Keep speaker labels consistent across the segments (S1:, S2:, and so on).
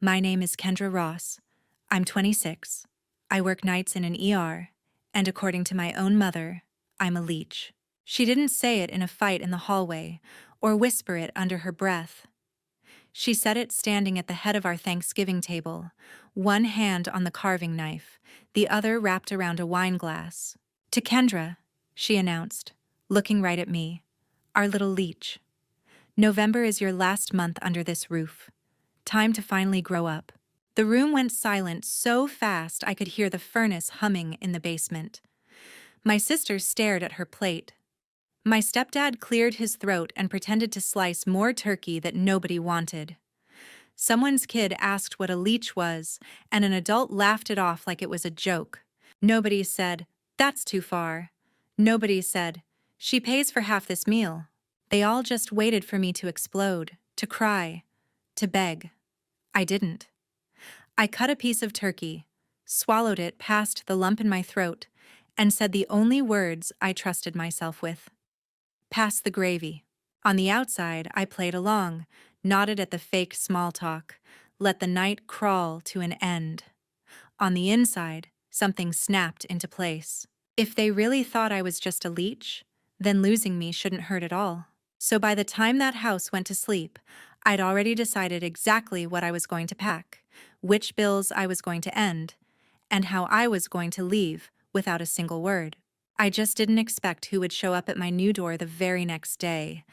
S1: My name is Kendra Ross. I'm 26. I work nights in an ER, and according to my own mother, I'm a leech. She didn't say it in a fight in the hallway or whisper it under her breath. She said it standing at the head of our Thanksgiving table, one hand on the carving knife, the other wrapped around a wine glass. To Kendra, she announced, looking right at me, our little leech. November is your last month under this roof. Time to finally grow up. The room went silent so fast I could hear the furnace humming in the basement. My sister stared at her plate. My stepdad cleared his throat and pretended to slice more turkey that nobody wanted. Someone's kid asked what a leech was, and an adult laughed it off like it was a joke. Nobody said, "That's too far." Nobody said, "She pays for half this meal." They all just waited for me to explode, to cry, to beg. I didn't. I cut a piece of turkey, swallowed it past the lump in my throat, and said the only words I trusted myself with. Pass the gravy. On the outside, I played along, nodded at the fake small talk, let the night crawl to an end. On the inside, something snapped into place. If they really thought I was just a leech, then losing me shouldn't hurt at all. So by the time that house went to sleep, I'd already decided exactly what I was going to pack, which bills I was going to end, and how I was going to leave without a single word. I just didn't expect who would show up at my new door the very next day,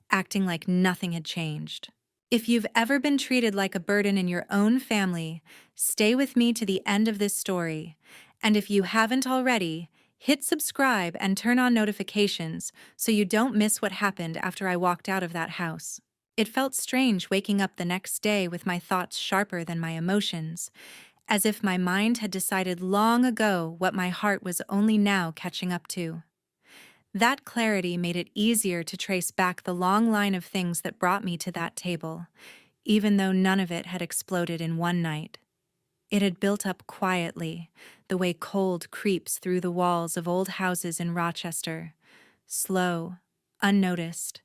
S1: acting like nothing had changed. If you've ever been treated like a burden in your own family, stay with me to the end of this story. And if you haven't already, hit subscribe and turn on notifications so you don't miss what happened after I walked out of that house. It felt strange waking up the next day with my thoughts sharper than my emotions, as if my mind had decided long ago what my heart was only now catching up to. That clarity made it easier to trace back the long line of things that brought me to that table, even though none of it had exploded in one night. It had built up quietly, the way cold creeps through the walls of old houses in Rochester, slow, unnoticed,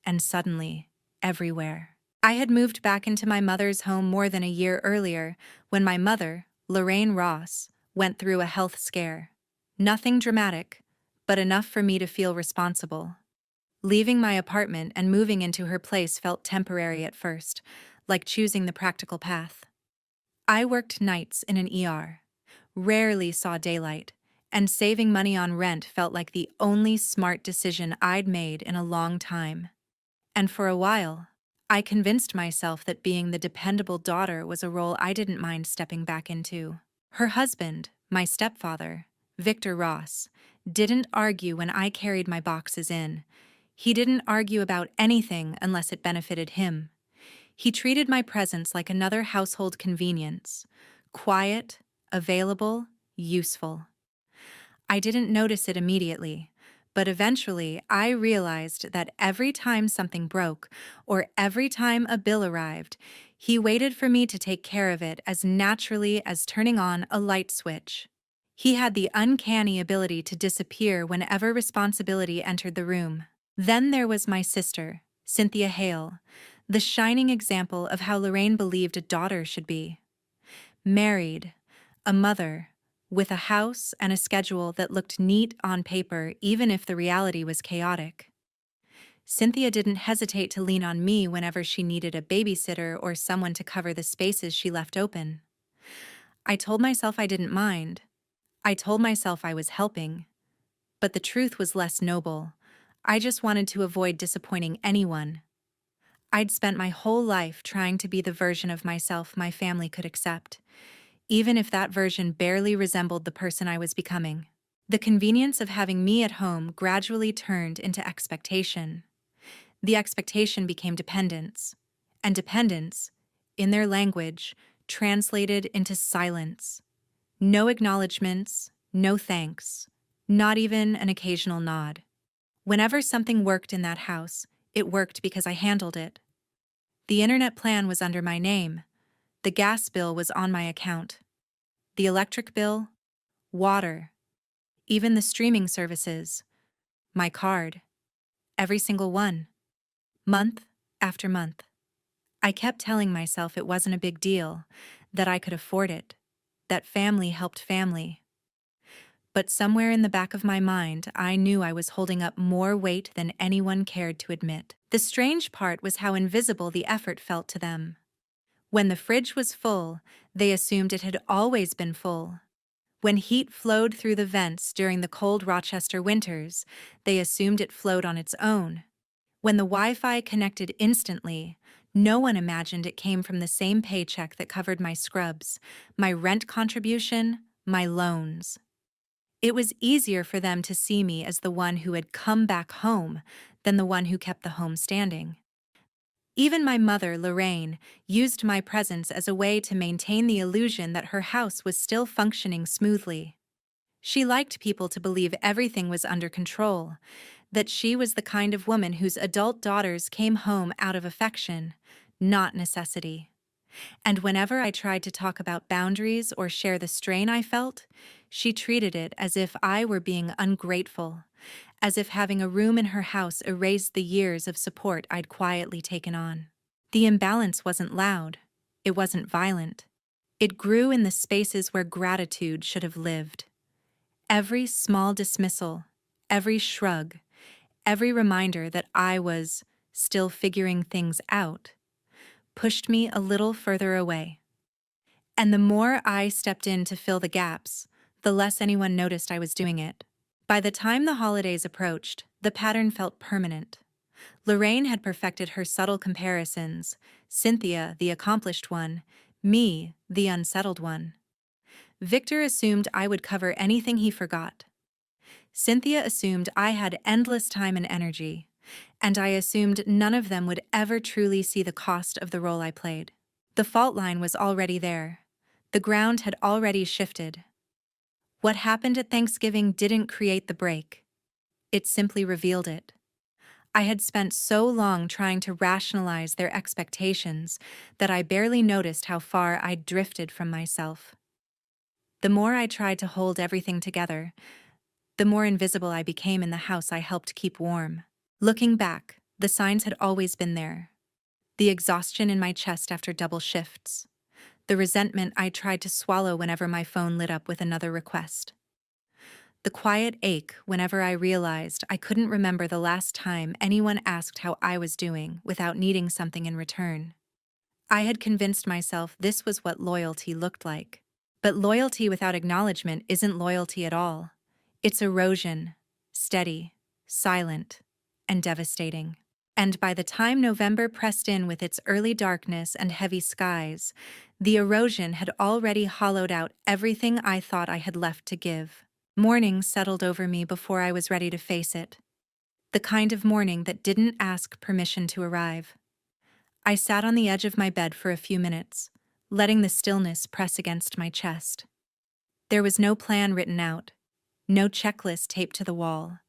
S1: and suddenly, everywhere. I had moved back into my mother's home more than a year earlier when my mother, Lorraine Ross, went through a health scare. Nothing dramatic, but enough for me to feel responsible. Leaving my apartment and moving into her place felt temporary at first, like choosing the practical path. I worked nights in an ER, rarely saw daylight, and saving money on rent felt like the only smart decision I'd made in a long time. And for a while, I convinced myself that being the dependable daughter was a role I didn't mind stepping back into. Her husband, my stepfather, Victor Ross, didn't argue when I carried my boxes in. He didn't argue about anything unless it benefited him. He treated my presence like another household convenience, quiet, available, useful. I didn't notice it immediately, but eventually I realized that every time something broke or every time a bill arrived, he waited for me to take care of it as naturally as turning on a light switch. He had the uncanny ability to disappear whenever responsibility entered the room. Then there was my sister, Cynthia Hale, the shining example of how Lorraine believed a daughter should be. Married, a mother, with a house and a schedule that looked neat on paper even if the reality was chaotic. Cynthia didn't hesitate to lean on me whenever she needed a babysitter or someone to cover the spaces she left open. I told myself I didn't mind. I told myself I was helping. But the truth was less noble. I just wanted to avoid disappointing anyone. I'd spent my whole life trying to be the version of myself my family could accept, even if that version barely resembled the person I was becoming. The convenience of having me at home gradually turned into expectation. The expectation became dependence, and dependence, in their language, translated into silence. No acknowledgments, no thanks, not even an occasional nod. Whenever something worked in that house, it worked because I handled it. The internet plan was under my name. The gas bill was on my account. The electric bill, water, even the streaming services, my card, every single one, month after month. I kept telling myself it wasn't a big deal, that I could afford it, that family helped family. But somewhere in the back of my mind, I knew I was holding up more weight than anyone cared to admit. The strange part was how invisible the effort felt to them. When the fridge was full, they assumed it had always been full. When heat flowed through the vents during the cold Rochester winters, they assumed it flowed on its own. When the Wi-Fi connected instantly, no one imagined it came from the same paycheck that covered my scrubs, my rent contribution, my loans. It was easier for them to see me as the one who had come back home than the one who kept the home standing. Even my mother, Lorraine, used my presence as a way to maintain the illusion that her house was still functioning smoothly. She liked people to believe everything was under control, that she was the kind of woman whose adult daughters came home out of affection, not necessity. And whenever I tried to talk about boundaries or share the strain I felt, she treated it as if I were being ungrateful, as if having a room in her house erased the years of support I'd quietly taken on. The imbalance wasn't loud. It wasn't violent. It grew in the spaces where gratitude should have lived. Every small dismissal, every shrug, every reminder that I was still figuring things out, pushed me a little further away. And the more I stepped in to fill the gaps, the less anyone noticed I was doing it. By the time the holidays approached, the pattern felt permanent. Lorraine had perfected her subtle comparisons, Cynthia, the accomplished one, me, the unsettled one. Victor assumed I would cover anything he forgot. Cynthia assumed I had endless time and energy, and I assumed none of them would ever truly see the cost of the role I played. The fault line was already there. The ground had already shifted. What happened at Thanksgiving didn't create the break. It simply revealed it. I had spent so long trying to rationalize their expectations that I barely noticed how far I'd drifted from myself. The more I tried to hold everything together, the more invisible I became in the house I helped keep warm. Looking back, the signs had always been there. The exhaustion in my chest after double shifts. The resentment I tried to swallow whenever my phone lit up with another request. The quiet ache whenever I realized I couldn't remember the last time anyone asked how I was doing without needing something in return. I had convinced myself this was what loyalty looked like. But loyalty without acknowledgement isn't loyalty at all. It's erosion, steady, silent, and devastating. And by the time November pressed in with its early darkness and heavy skies, the erosion had already hollowed out everything I thought I had left to give. Morning settled over me before I was ready to face it. The kind of morning that didn't ask permission to arrive. I sat on the edge of my bed for a few minutes, letting the stillness press against my chest. There was no plan written out, no checklist taped to the wall.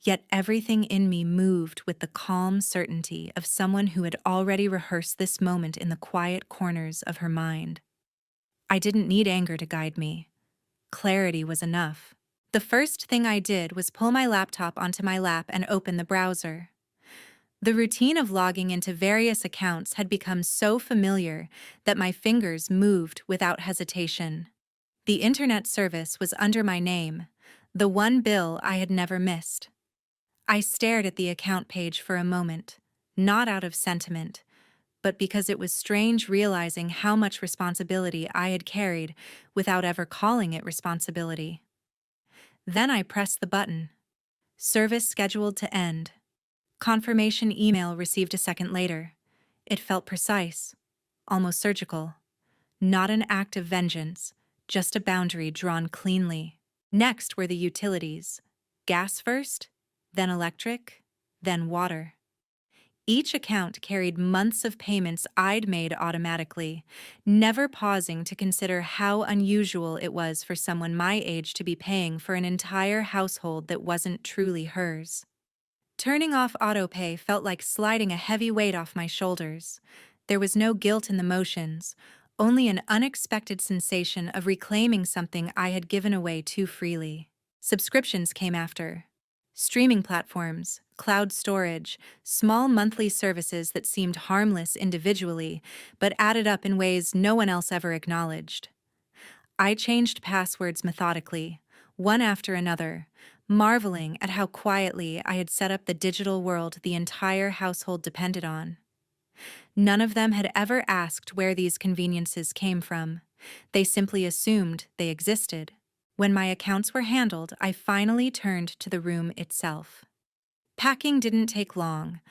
S1: Yet everything in me moved with the calm certainty of someone who had already rehearsed this moment in the quiet corners of her mind. I didn't need anger to guide me. Clarity was enough. The first thing I did was pull my laptop onto my lap and open the browser. The routine of logging into various accounts had become so familiar that my fingers moved without hesitation. The internet service was under my name, the one bill I had never missed. I stared at the account page for a moment, not out of sentiment, but because it was strange realizing how much responsibility I had carried without ever calling it responsibility. Then I pressed the button. Service scheduled to end. Confirmation email received a second later. It felt precise, almost surgical. Not an act of vengeance, just a boundary drawn cleanly. Next were the utilities. Gas first, then electric, then water. Each account carried months of payments I'd made automatically, never pausing to consider how unusual it was for someone my age to be paying for an entire household that wasn't truly hers. Turning off autopay felt like sliding a heavy weight off my shoulders. There was no guilt in the motions, only an unexpected sensation of reclaiming something I had given away too freely. Subscriptions came after. Streaming platforms, cloud storage, small monthly services that seemed harmless individually, but added up in ways no one else ever acknowledged. I changed passwords methodically, one after another, marveling at how quietly I had set up the digital world the entire household depended on. None of them had ever asked where these conveniences came from. They simply assumed they existed. When my accounts were handled, I finally turned to the room itself. Packing didn't take long.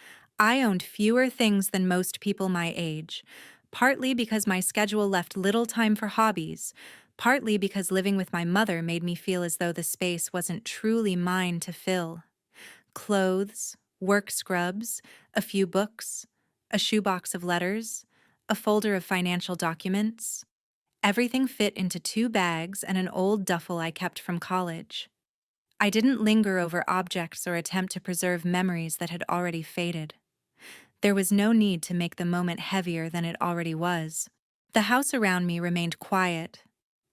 S1: I owned fewer things than most people my age, partly because my schedule left little time for hobbies, partly because living with my mother made me feel as though the space wasn't truly mine to fill. Clothes, work scrubs, a few books, a shoebox of letters, a folder of financial documents. Everything fit into 2 bags and an old duffel I kept from college. I didn't linger over objects or attempt to preserve memories that had already faded. There was no need to make the moment heavier than it already was. The house around me remained quiet.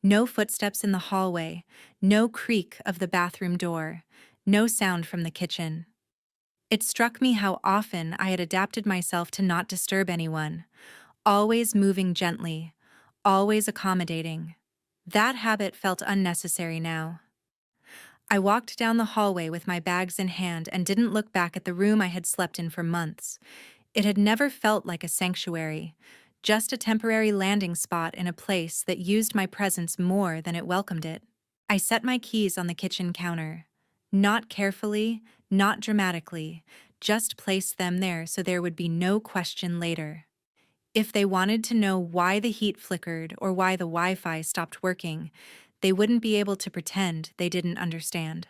S1: No footsteps in the hallway, no creak of the bathroom door, no sound from the kitchen. It struck me how often I had adapted myself to not disturb anyone, always moving gently, always accommodating. That habit felt unnecessary now. I walked down the hallway with my bags in hand and didn't look back at the room I had slept in for months. It had never felt like a sanctuary, just a temporary landing spot in a place that used my presence more than it welcomed it. I set my keys on the kitchen counter. Not carefully, not dramatically, just placed them there so there would be no question later. If they wanted to know why the heat flickered or why the Wi-Fi stopped working, they wouldn't be able to pretend they didn't understand.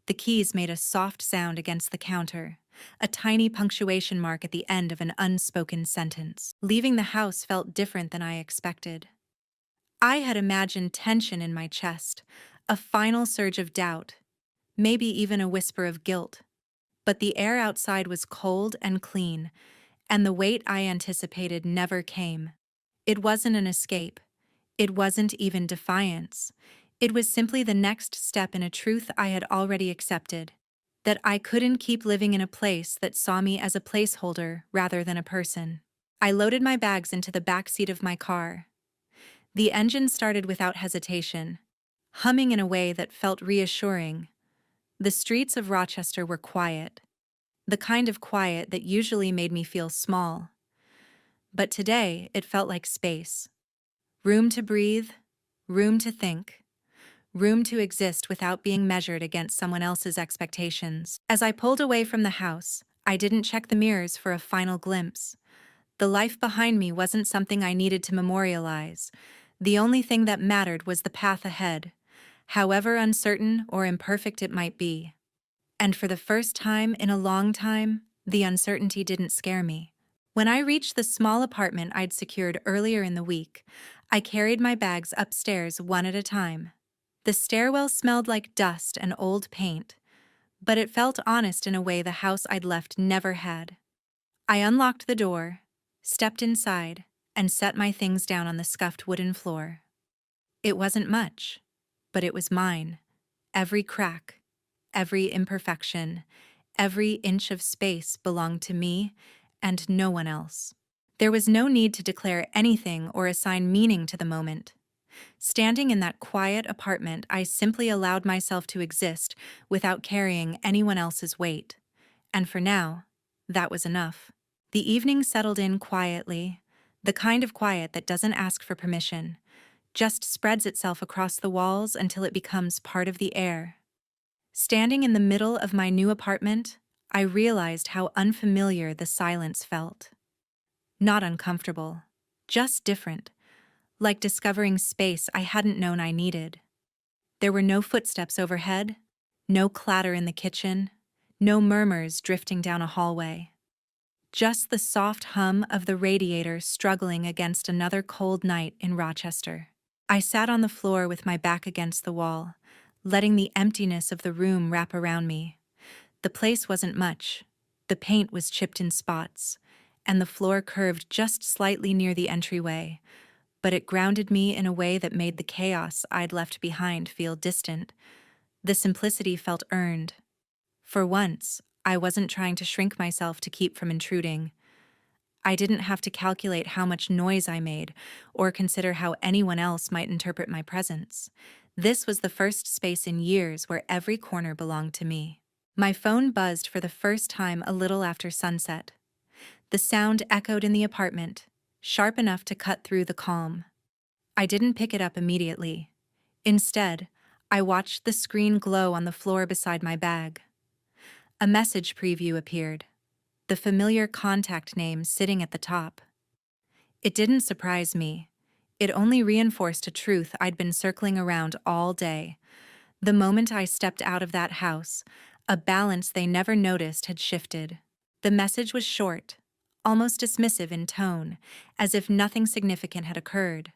S1: The keys made a soft sound against the counter, a tiny punctuation mark at the end of an unspoken sentence. Leaving the house felt different than I expected. I had imagined tension in my chest, a final surge of doubt, maybe even a whisper of guilt. But the air outside was cold and clean, and the weight I anticipated never came. It wasn't an escape. It wasn't even defiance. It was simply the next step in a truth I had already accepted, that I couldn't keep living in a place that saw me as a placeholder rather than a person. I loaded my bags into the back seat of my car. The engine started without hesitation, humming in a way that felt reassuring. The streets of Rochester were quiet, the kind of quiet that usually made me feel small. But today, it felt like space. Room to breathe, room to think, room to exist without being measured against someone else's expectations. As I pulled away from the house, I didn't check the mirrors for a final glimpse. The life behind me wasn't something I needed to memorialize. The only thing that mattered was the path ahead, however uncertain or imperfect it might be. And for the first time in a long time, the uncertainty didn't scare me. When I reached the small apartment I'd secured earlier in the week, I carried my bags upstairs one at a time. The stairwell smelled like dust and old paint, but it felt honest in a way the house I'd left never had. I unlocked the door, stepped inside, and set my things down on the scuffed wooden floor. It wasn't much, but it was mine. Every crack, every imperfection, every inch of space belonged to me and no one else. There was no need to declare anything or assign meaning to the moment. Standing in that quiet apartment, I simply allowed myself to exist without carrying anyone else's weight. And for now, that was enough. The evening settled in quietly, the kind of quiet that doesn't ask for permission, just spreads itself across the walls until it becomes part of the air. Standing in the middle of my new apartment, I realized how unfamiliar the silence felt. Not uncomfortable, just different, like discovering space I hadn't known I needed. There were no footsteps overhead, no clatter in the kitchen, no murmurs drifting down a hallway. Just the soft hum of the radiator struggling against another cold night in Rochester. I sat on the floor with my back against the wall, letting the emptiness of the room wrap around me. The place wasn't much. The paint was chipped in spots, and the floor curved just slightly near the entryway, but it grounded me in a way that made the chaos I'd left behind feel distant. The simplicity felt earned. For once, I wasn't trying to shrink myself to keep from intruding. I didn't have to calculate how much noise I made or consider how anyone else might interpret my presence. This was the first space in years where every corner belonged to me. My phone buzzed for the first time a little after sunset. The sound echoed in the apartment, sharp enough to cut through the calm. I didn't pick it up immediately. Instead, I watched the screen glow on the floor beside my bag. A message preview appeared, the familiar contact name sitting at the top. It didn't surprise me. It only reinforced a truth I'd been circling around all day. The moment I stepped out of that house, a balance they never noticed had shifted. The message was short, almost dismissive in tone, as if nothing significant had occurred.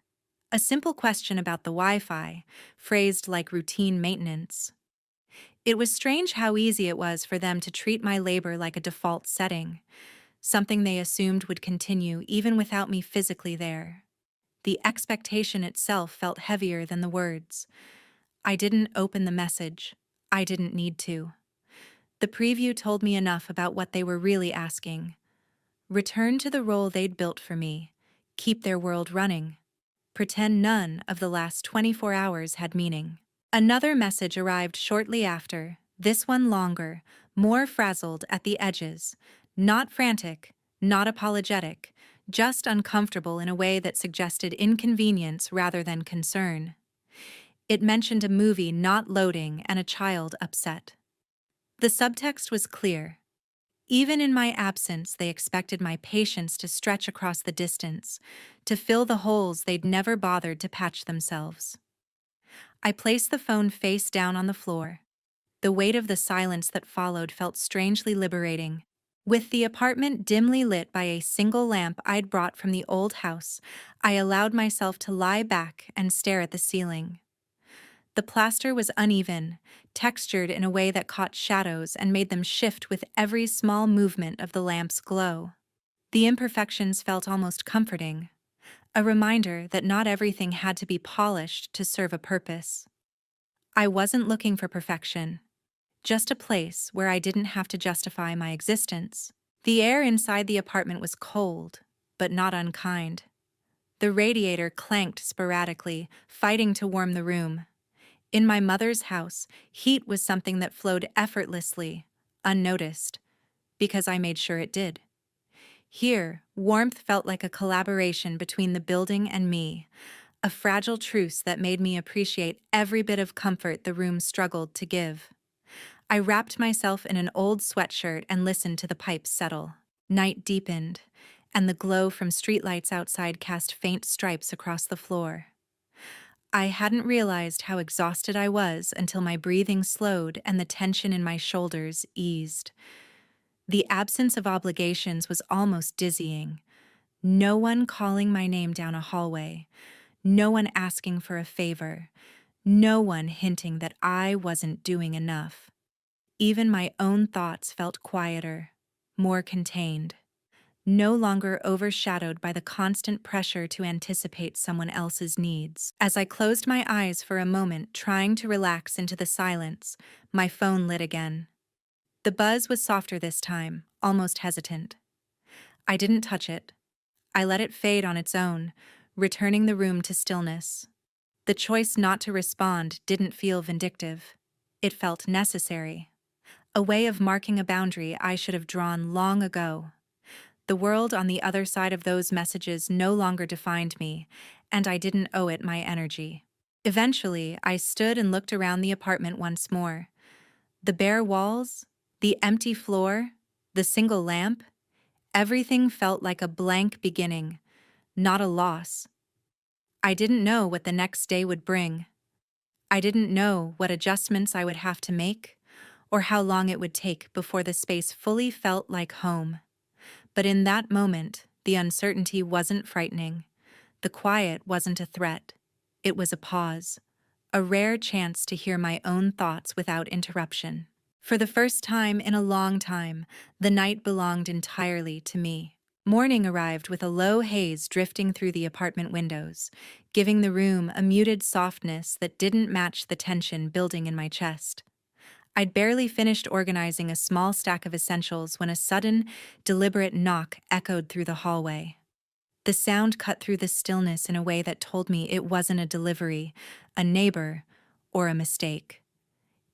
S1: A simple question about the Wi-Fi, phrased like routine maintenance. It was strange how easy it was for them to treat my labor like a default setting, something they assumed would continue even without me physically there. The expectation itself felt heavier than the words. I didn't open the message. I didn't need to. The preview told me enough about what they were really asking. Return to the role they'd built for me. Keep their world running. Pretend none of the last 24 hours had meaning. Another message arrived shortly after, this one longer, more frazzled at the edges. Not frantic, not apologetic, just uncomfortable in a way that suggested inconvenience rather than concern. It mentioned a movie not loading and a child upset. The subtext was clear. Even in my absence, they expected my patience to stretch across the distance, to fill the holes they'd never bothered to patch themselves. I placed the phone face down on the floor. The weight of the silence that followed felt strangely liberating. With the apartment dimly lit by a single lamp I'd brought from the old house, I allowed myself to lie back and stare at the ceiling. The plaster was uneven, textured in a way that caught shadows and made them shift with every small movement of the lamp's glow. The imperfections felt almost comforting, a reminder that not everything had to be polished to serve a purpose. I wasn't looking for perfection, just a place where I didn't have to justify my existence. The air inside the apartment was cold, but not unkind. The radiator clanked sporadically, fighting to warm the room. In my mother's house, heat was something that flowed effortlessly, unnoticed, because I made sure it did. Here, warmth felt like a collaboration between the building and me, a fragile truce that made me appreciate every bit of comfort the room struggled to give. I wrapped myself in an old sweatshirt and listened to the pipes settle. Night deepened, and the glow from streetlights outside cast faint stripes across the floor. I hadn't realized how exhausted I was until my breathing slowed and the tension in my shoulders eased. The absence of obligations was almost dizzying. No one calling my name down a hallway. No one asking for a favor. No one hinting that I wasn't doing enough. Even my own thoughts felt quieter, more contained, no longer overshadowed by the constant pressure to anticipate someone else's needs. As I closed my eyes for a moment, trying to relax into the silence, my phone lit again. The buzz was softer this time, almost hesitant. I didn't touch it. I let it fade on its own, returning the room to stillness. The choice not to respond didn't feel vindictive. It felt necessary. A way of marking a boundary I should have drawn long ago. The world on the other side of those messages no longer defined me, and I didn't owe it my energy. Eventually, I stood and looked around the apartment once more. The bare walls, the empty floor, the single lamp, everything felt like a blank beginning, not a loss. I didn't know what the next day would bring. I didn't know what adjustments I would have to make, or how long it would take before the space fully felt like home. But in that moment, the uncertainty wasn't frightening. The quiet wasn't a threat. It was a pause, a rare chance to hear my own thoughts without interruption. For the first time in a long time, the night belonged entirely to me. Morning arrived with a low haze drifting through the apartment windows, giving the room a muted softness that didn't match the tension building in my chest. I'd barely finished organizing a small stack of essentials when a sudden, deliberate knock echoed through the hallway. The sound cut through the stillness in a way that told me it wasn't a delivery, a neighbor, or a mistake.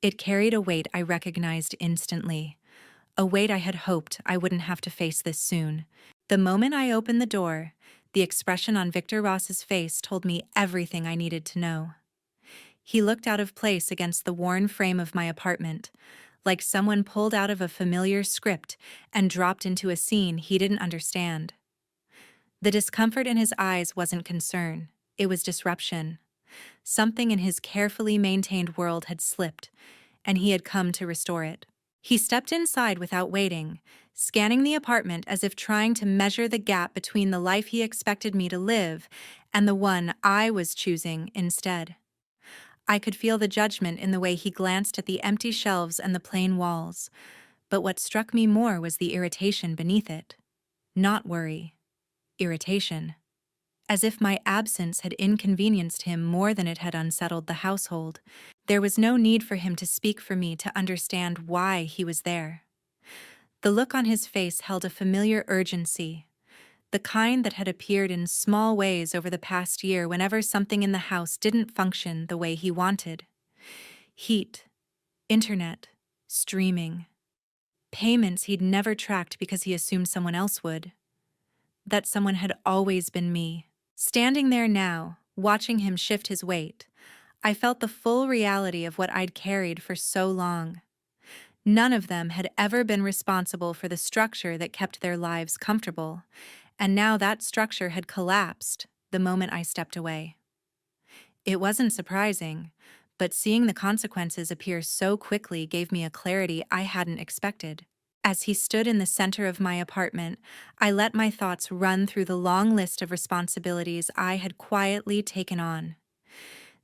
S1: It carried a weight I recognized instantly, a weight I had hoped I wouldn't have to face this soon. The moment I opened the door, the expression on Victor Ross's face told me everything I needed to know. He looked out of place against the worn frame of my apartment, like someone pulled out of a familiar script and dropped into a scene he didn't understand. The discomfort in his eyes wasn't concern, it was disruption. Something in his carefully maintained world had slipped, and he had come to restore it. He stepped inside without waiting, scanning the apartment as if trying to measure the gap between the life he expected me to live and the one I was choosing instead. I could feel the judgment in the way he glanced at the empty shelves and the plain walls, but what struck me more was the irritation beneath it. Not worry. Irritation. As if my absence had inconvenienced him more than it had unsettled the household. There was no need for him to speak for me to understand why he was there. The look on his face held a familiar urgency, the kind that had appeared in small ways over the past year whenever something in the house didn't function the way he wanted. Heat, internet, streaming, payments he'd never tracked because he assumed someone else would. That someone had always been me. Standing there now, watching him shift his weight, I felt the full reality of what I'd carried for so long. None of them had ever been responsible for the structure that kept their lives comfortable, and now that structure had collapsed the moment I stepped away. It wasn't surprising, but seeing the consequences appear so quickly gave me a clarity I hadn't expected. As he stood in the center of my apartment, I let my thoughts run through the long list of responsibilities I had quietly taken on.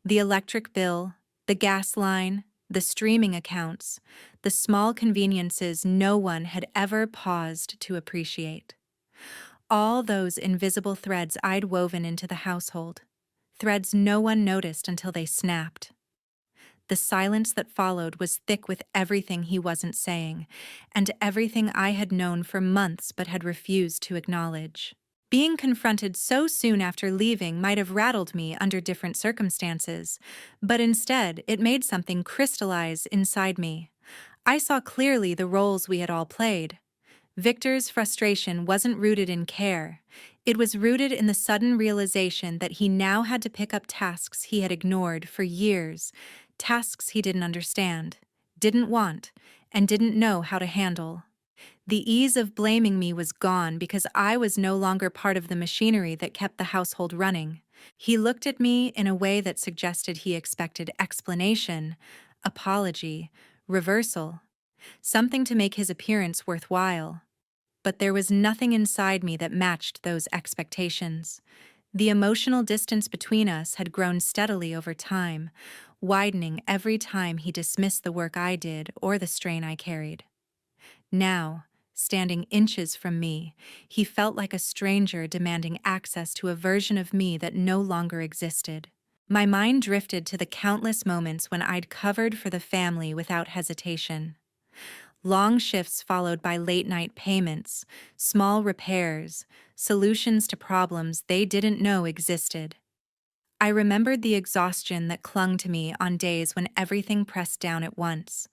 S1: The electric bill, the gas line, the streaming accounts, the small conveniences no one had ever paused to appreciate. All those invisible threads I'd woven into the household, threads no one noticed until they snapped. The silence that followed was thick with everything he wasn't saying, and everything I had known for months but had refused to acknowledge. Being confronted so soon after leaving might have rattled me under different circumstances, but instead it made something crystallize inside me. I saw clearly the roles we had all played. Victor's frustration wasn't rooted in care. It was rooted in the sudden realization that he now had to pick up tasks he had ignored for years, tasks he didn't understand, didn't want, and didn't know how to handle. The ease of blaming me was gone because I was no longer part of the machinery that kept the household running. He looked at me in a way that suggested he expected explanation, apology, reversal, something to make his appearance worthwhile. But there was nothing inside me that matched those expectations. The emotional distance between us had grown steadily over time, widening every time he dismissed the work I did or the strain I carried. Now, standing inches from me, he felt like a stranger demanding access to a version of me that no longer existed. My mind drifted to the countless moments when I'd covered for the family without hesitation. Long shifts followed by late-night payments, small repairs, solutions to problems they didn't know existed. I remembered the exhaustion that clung to me on days when everything pressed down at once.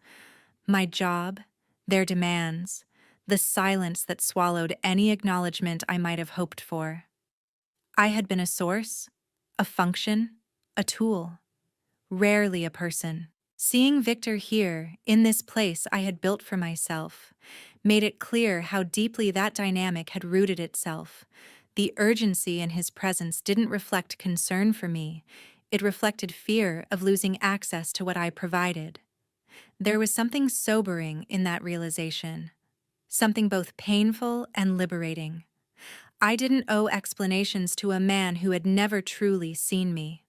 S1: My job, their demands, the silence that swallowed any acknowledgement I might have hoped for. I had been a source, a function, a tool, rarely a person. Seeing Victor here, in this place I had built for myself, made it clear how deeply that dynamic had rooted itself. The urgency in his presence didn't reflect concern for me. It reflected fear of losing access to what I provided. There was something sobering in that realization, something both painful and liberating. I didn't owe explanations to a man who had never truly seen me.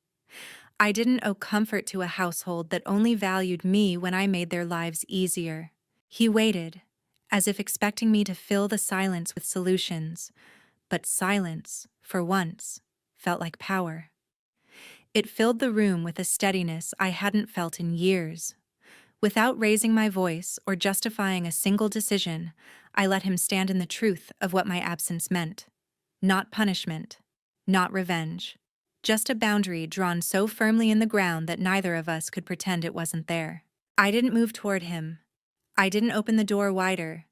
S1: I didn't owe comfort to a household that only valued me when I made their lives easier. He waited, as if expecting me to fill the silence with solutions, but silence, for once, felt like power. It filled the room with a steadiness I hadn't felt in years. Without raising my voice or justifying a single decision, I let him stand in the truth of what my absence meant. Not punishment, not revenge. Just a boundary drawn so firmly in the ground that neither of us could pretend it wasn't there. I didn't move toward him. I didn't open the door wider.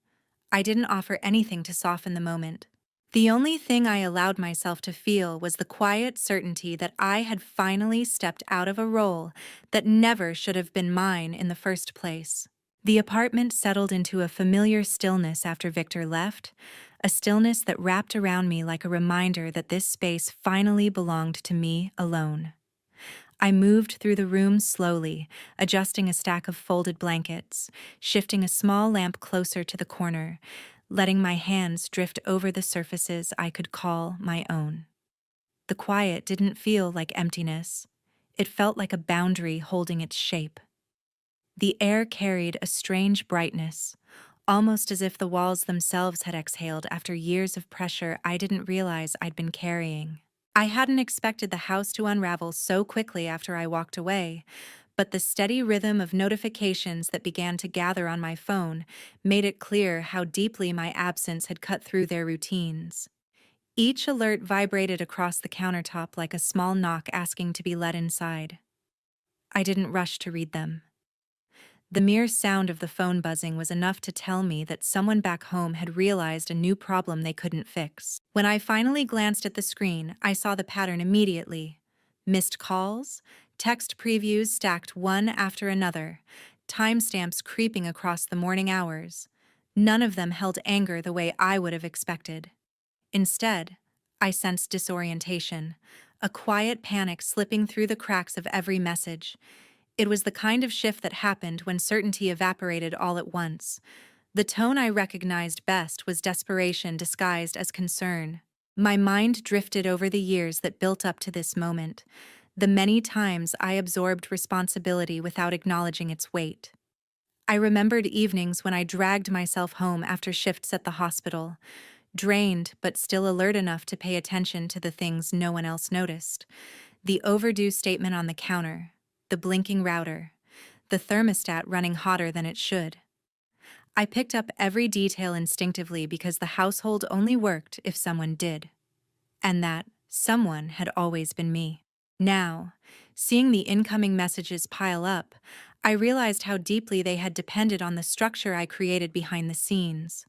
S1: I didn't offer anything to soften the moment. The only thing I allowed myself to feel was the quiet certainty that I had finally stepped out of a role that never should have been mine in the first place. The apartment settled into a familiar stillness after Victor left, a stillness that wrapped around me like a reminder that this space finally belonged to me alone. I moved through the room slowly, adjusting a stack of folded blankets, shifting a small lamp closer to the corner, letting my hands drift over the surfaces I could call my own. The quiet didn't feel like emptiness. It felt like a boundary holding its shape. The air carried a strange brightness, almost as if the walls themselves had exhaled after years of pressure I didn't realize I'd been carrying. I hadn't expected the house to unravel so quickly after I walked away, but the steady rhythm of notifications that began to gather on my phone made it clear how deeply my absence had cut through their routines. Each alert vibrated across the countertop like a small knock asking to be let inside. I didn't rush to read them. The mere sound of the phone buzzing was enough to tell me that someone back home had realized a new problem they couldn't fix. When I finally glanced at the screen, I saw the pattern immediately. Missed calls, text previews stacked one after another, timestamps creeping across the morning hours. None of them held anger the way I would have expected. Instead, I sensed disorientation, a quiet panic slipping through the cracks of every message. It was the kind of shift that happened when certainty evaporated all at once. The tone I recognized best was desperation disguised as concern. My mind drifted over the years that built up to this moment, the many times I absorbed responsibility without acknowledging its weight. I remembered evenings when I dragged myself home after shifts at the hospital, drained but still alert enough to pay attention to the things no one else noticed. The overdue statement on the counter, the blinking router, the thermostat running hotter than it should. I picked up every detail instinctively because the household only worked if someone did. And that someone had always been me. Now, seeing the incoming messages pile up, I realized how deeply they had depended on the structure I created behind the scenes.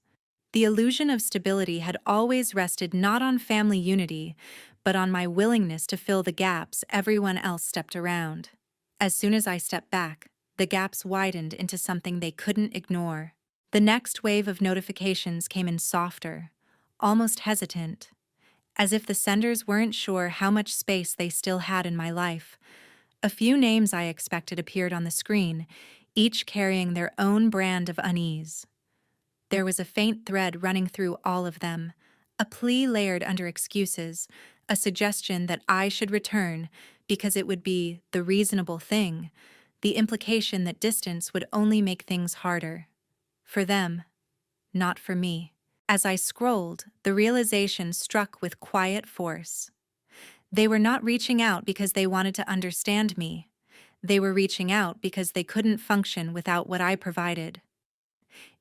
S1: The illusion of stability had always rested not on family unity, but on my willingness to fill the gaps everyone else stepped around. As soon as I stepped back, the gaps widened into something they couldn't ignore. The next wave of notifications came in softer, almost hesitant, as if the senders weren't sure how much space they still had in my life. A few names I expected appeared on the screen, each carrying their own brand of unease. There was a faint thread running through all of them, a plea layered under excuses, a suggestion that I should return because it would be the reasonable thing, the implication that distance would only make things harder. For them, not for me. As I scrolled, the realization struck with quiet force. They were not reaching out because they wanted to understand me. They were reaching out because they couldn't function without what I provided.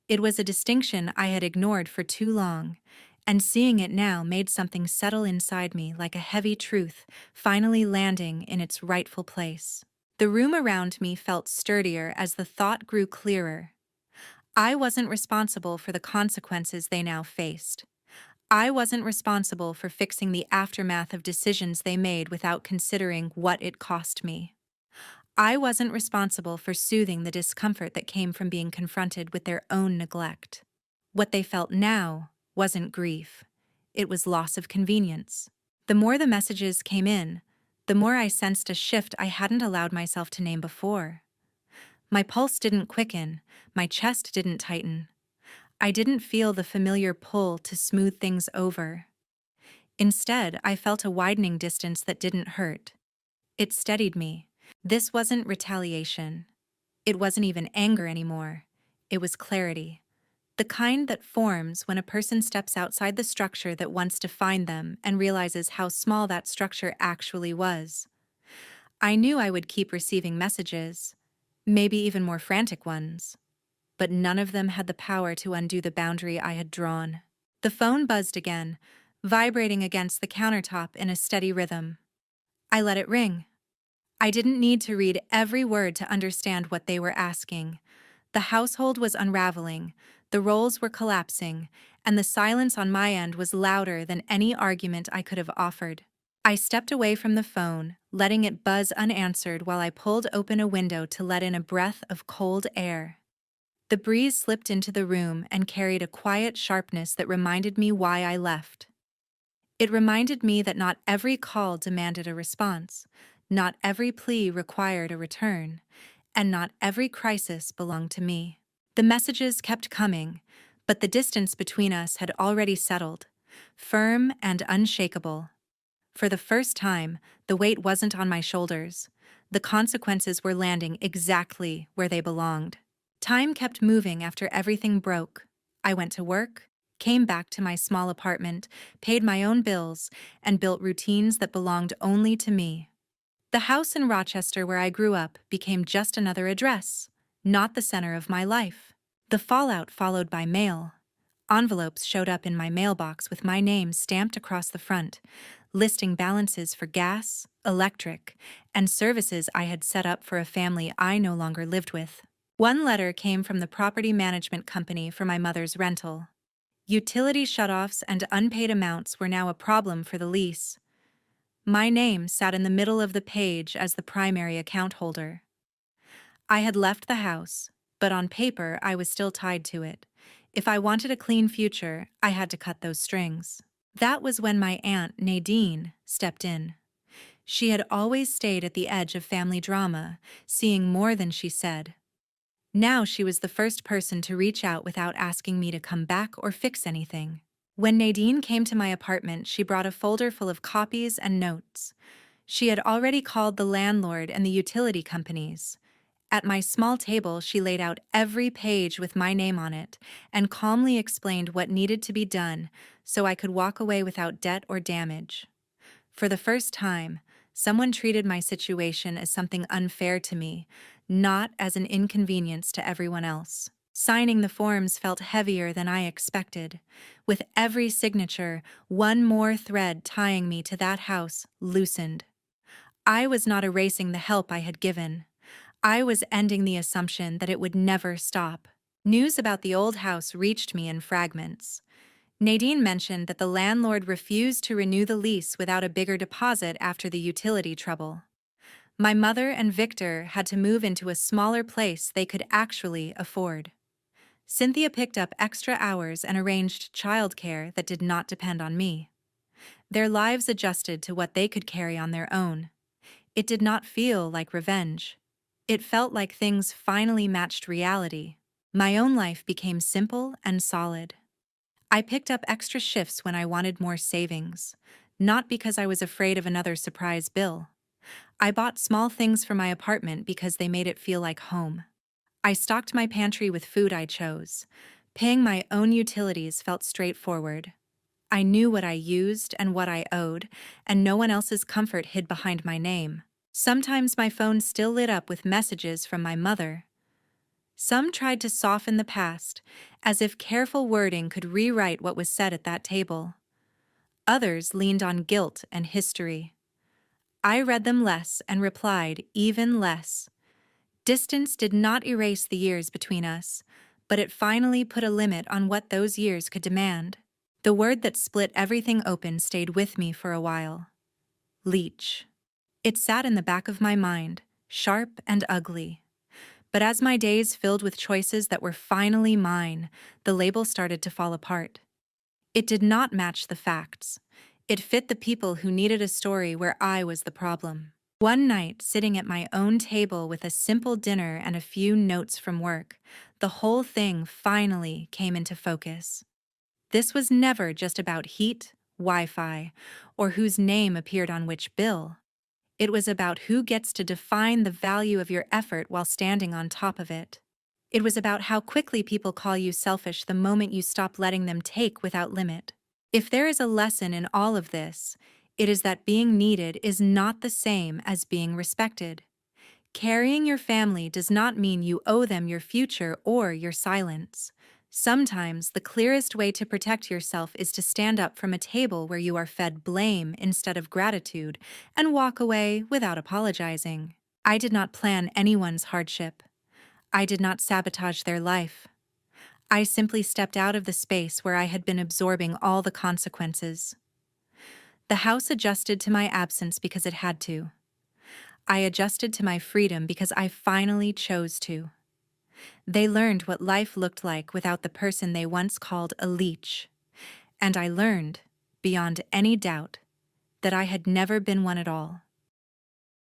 S1: It was a distinction I had ignored for too long, and seeing it now made something settle inside me like a heavy truth finally landing in its rightful place. The room around me felt sturdier as the thought grew clearer. I wasn't responsible for the consequences they now faced. I wasn't responsible for fixing the aftermath of decisions they made without considering what it cost me. I wasn't responsible for soothing the discomfort that came from being confronted with their own neglect. What they felt now wasn't grief. It was loss of convenience. The more the messages came in, the more I sensed a shift I hadn't allowed myself to name before. My pulse didn't quicken, my chest didn't tighten. I didn't feel the familiar pull to smooth things over. Instead, I felt a widening distance that didn't hurt. It steadied me. This wasn't retaliation. It wasn't even anger anymore. It was clarity. The kind that forms when a person steps outside the structure that once defined them and realizes how small that structure actually was. I knew I would keep receiving messages. maybe even more frantic ones, but none of them had the power to undo the boundary I had drawn. The phone buzzed again, vibrating against the countertop in a steady rhythm. I let it ring. I didn't need to read every word to understand what they were asking. The household was unraveling, the roles were collapsing, and the silence on my end was louder than any argument I could have offered. I stepped away from the phone, letting it buzz unanswered while I pulled open a window to let in a breath of cold air. The breeze slipped into the room and carried a quiet sharpness that reminded me why I left. It reminded me that not every call demanded a response, not every plea required a return, and not every crisis belonged to me. The messages kept coming, but the distance between us had already settled, firm and unshakable. For the first time, the weight wasn't on my shoulders. The consequences were landing exactly where they belonged. Time kept moving after everything broke. I went to work, came back to my small apartment, paid my own bills, and built routines that belonged only to me. The house in Rochester where I grew up became just another address, not the center of my life. The fallout followed by mail. Envelopes showed up in my mailbox with my name stamped across the front, listing balances for gas, electric, and services I had set up for a family I no longer lived with. One letter came from the property management company for my mother's rental. Utility shutoffs and unpaid amounts were now a problem for the lease. My name sat in the middle of the page as the primary account holder. I had left the house, but on paper I was still tied to it. If I wanted a clean future, I had to cut those strings. That was when my aunt, Nadine, stepped in. She had always stayed at the edge of family drama, seeing more than she said. Now she was the first person to reach out without asking me to come back or fix anything. When Nadine came to my apartment, she brought a folder full of copies and notes. She had already called the landlord and the utility companies. At my small table, she laid out every page with my name on it and calmly explained what needed to be done so I could walk away without debt or damage. For the first time, someone treated my situation as something unfair to me, not as an inconvenience to everyone else. Signing the forms felt heavier than I expected. With every signature, one more thread tying me to that house loosened. I was not erasing the help I had given. I was ending the assumption that it would never stop. News about the old house reached me in fragments. Nadine mentioned that the landlord refused to renew the lease without a bigger deposit after the utility trouble. My mother and Victor had to move into a smaller place they could actually afford. Cynthia picked up extra hours and arranged childcare that did not depend on me. Their lives adjusted to what they could carry on their own. It did not feel like revenge. It felt like things finally matched reality. My own life became simple and solid. I picked up extra shifts when I wanted more savings, not because I was afraid of another surprise bill. I bought small things for my apartment because they made it feel like home. I stocked my pantry with food I chose. Paying my own utilities felt straightforward. I knew what I used and what I owed, and no one else's comfort hid behind my name. Sometimes my phone still lit up with messages from my mother. Some tried to soften the past, as if careful wording could rewrite what was said at that table. Others leaned on guilt and history. I read them less and replied even less. Distance did not erase the years between us, but it finally put a limit on what those years could demand. The word that split everything open stayed with me for a while. Leech. It sat in the back of my mind, sharp and ugly. But as my days filled with choices that were finally mine, the label started to fall apart. It did not match the facts. It fit the people who needed a story where I was the problem. One night, sitting at my own table with a simple dinner and a few notes from work, the whole thing finally came into focus. This was never just about heat, Wi-Fi, or whose name appeared on which bill. It was about who gets to define the value of your effort while standing on top of it. It was about how quickly people call you selfish the moment you stop letting them take without limit. If there is a lesson in all of this, it is that being needed is not the same as being respected. Carrying your family does not mean you owe them your future or your silence. Sometimes the clearest way to protect yourself is to stand up from a table where you are fed blame instead of gratitude and walk away without apologizing. I did not plan anyone's hardship. I did not sabotage their life. I simply stepped out of the space where I had been absorbing all the consequences. The house adjusted to my absence because it had to. I adjusted to my freedom because I finally chose to. They learned what life looked like without the person they once called a leech. And I learned, beyond any doubt, that I had never been one at all.